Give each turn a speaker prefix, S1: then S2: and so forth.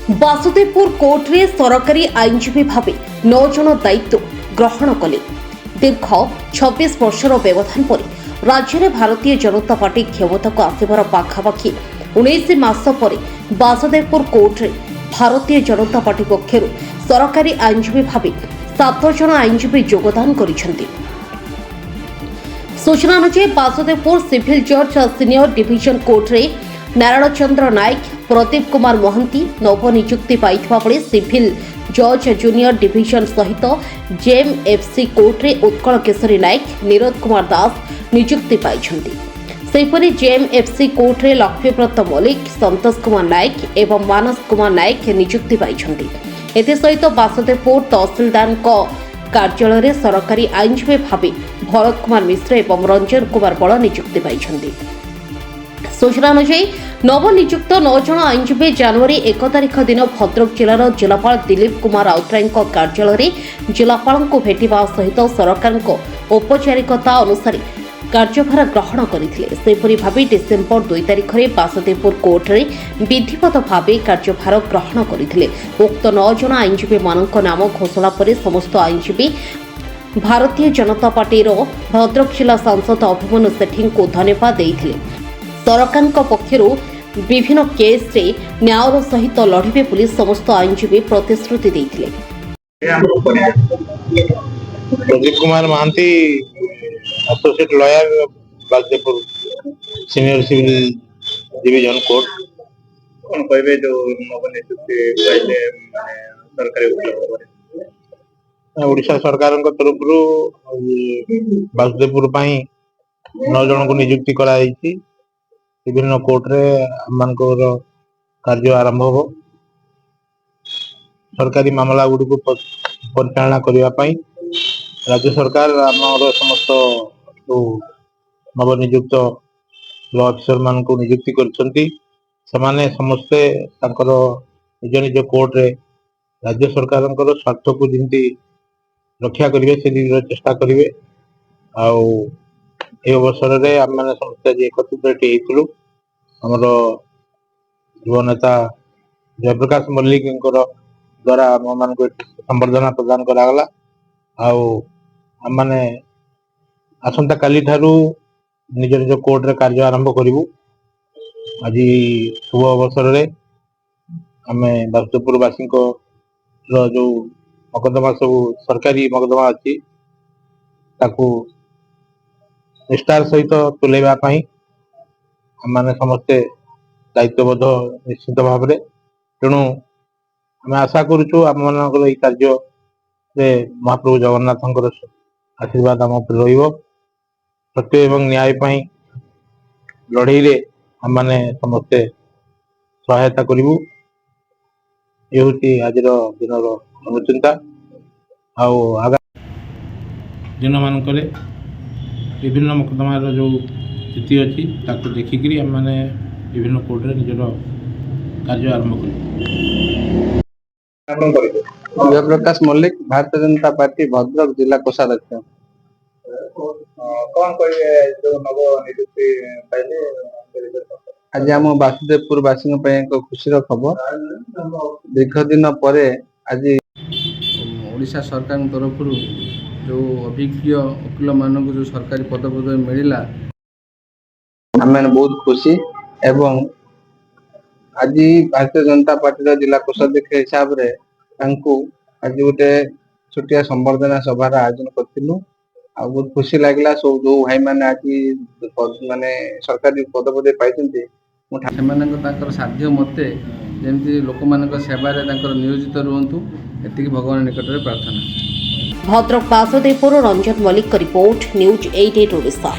S1: बासुदेवपुर कोर्टे सरकारी आईनजीवी भाव 9 जन दायित्व ग्रहण कले। दीर्घ 26 वर्षर व्यवधान पर राज्य में भारतीय जनता पार्टी क्षमता को आसबार पाखापाखि 19 मास पर बासुदेवपुर कोर्टे भारतीय जनता पार्टी पक्षर सरकारी आईनजीवी भाव 7 जन आईनजीवी योगदान करिसेंति। सूचना अनुसार बासुदेवपुर सिविल जज सीनियर डिविजन कोर्टे नारायण चंद्र नायक, प्रदीप कुमार महंती नवनियुक्ति पाइथिबा बेले सिविल जज जूनियर डिविजन सहित जेएमएफसी कोर्टे उत्कल केशरी नायक, नीरज कुमार दास नियुक्ति पाइछन्ति। सेहिपरि जेएमएफसी कोर्टे लक्ष्मीव्रत मल्लिक, संतोष कुमार नायक एवं मानस कुमार नायक नियुक्ति पाइछन्ति। एसहित बासुदेवपुर तहसीलदार कार्यालय में सरकारी आईनजीवी भाव भरत कुमार मिश्र एवं रंजन कुमार बड़ नियुक्ति पाइछन्ति। सूचना अनुसार नवनियुक्त 9 जन आईनजीवी जनवरी 1 तारिख दिन भद्रक जिलार जिलापाल दिलीप कुमार राउतराय कार्यालय में जिलापाल को भेटा सहित सरकार औपचारिकता अनुसार कार्यभार ग्रहण करते। सेपरी भाव डिसेम्बर 2 तारिख में बासुदेवपुर कोर्टे विधिवत भाव कार्यभार ग्रहण करते। उक्त 9 जन आईनजीवी मानक नाम घोषणा पर समस्त आईनजीवी भारतीय जनता पार्टी भद्रक जिला सांसद अभिमन्यु सेठी को धन्यवाद देते। सरकार पक्षर विभिन्न केस रे न्यायर सहित लड़िबे पुलिस समस्त आईनजीवी प्रतिश्रुति देते।
S2: Pradeep Kumar Mohanty associate lawyer Basudevpur senior civil division court कौन कहबे जो नवनियुक्ति पाइले सरकारी ओडिशा सरकार तरफ बासुदेवपुर 9 जन को नियुक्ति कराई। विभिन्न कोर्टे आमर कार्य आरंभ हो सरकारी मामला गुड़ी को परिचालना करने राज्य सरकार आमर समस्त जो नवनियुक्त लॉ अफिसर मान को नियुक्ति करछंती। समाने समस्ते निज निज कोर्टे राज्य सरकार स्वार्थ को जमी रक्षा करेंगे से चेष्टा करेंगे। अवसर में आम मैंने समस्त एकत्रित आमर युव नेता जयप्रकाश मल्लिक द्वारा आम मान संबर्धना प्रदान करागला। आम मैंने आसंता काली ठारू निज निज कोर्टे कार्य आरंभ करूँ। आज शुभ अवसर में आम बासुदेवपुरवासी जो मकदमा सब सरकारी मकदमा अच्छी निष्ठार सहित तुलेवाई आम समस्ते दायित्वबद्ध निश्चित भाव में। तेणु आम आशा करुचु आम मान कार्य महाप्रभु जगन्नाथ आशीर्वाद आम सत्य एवं न्याय लड़े आम मैंने समस्ते सहायता करूँ। ये हूँ आज दिन अनुचिंता आगा दिन मानक विभिन्न मकदमार जो स्थिति अच्छी देखिक आम मैंने विभिन्न कोर्टे निजर कार्य आरंभ कर।
S3: जयप्रकाश मल्लिक, भारतीय जनता पार्टी भद्रक जिला कोषाध्यक्ष।
S2: कौन
S3: आज आम बासुदेवपुरवासी एक खुशी खबर। दीर्घ दिन पर आज ओडिशा सरकार तरफ जो अभिज्ञ वकिल मानक जो सरकारी पद मिलला आम बहुत खुशी। एवं आज भारतीय जनता पार्टी जिला कोषाध्यक्ष हिसाब से आज गोटे छोटिया संबर्धना सभार आयोजन करूँ। बहुत खुशी लगे सब जो भाई मैंने आज माने सरकारी पद पाई साध्य मते जमी लोक मान सेवार नियोजित रुहतु एति भगवान निकट में प्रार्थना।
S1: Bhadrak Basudevpur Ranjan Mallick report news 88 Odisha.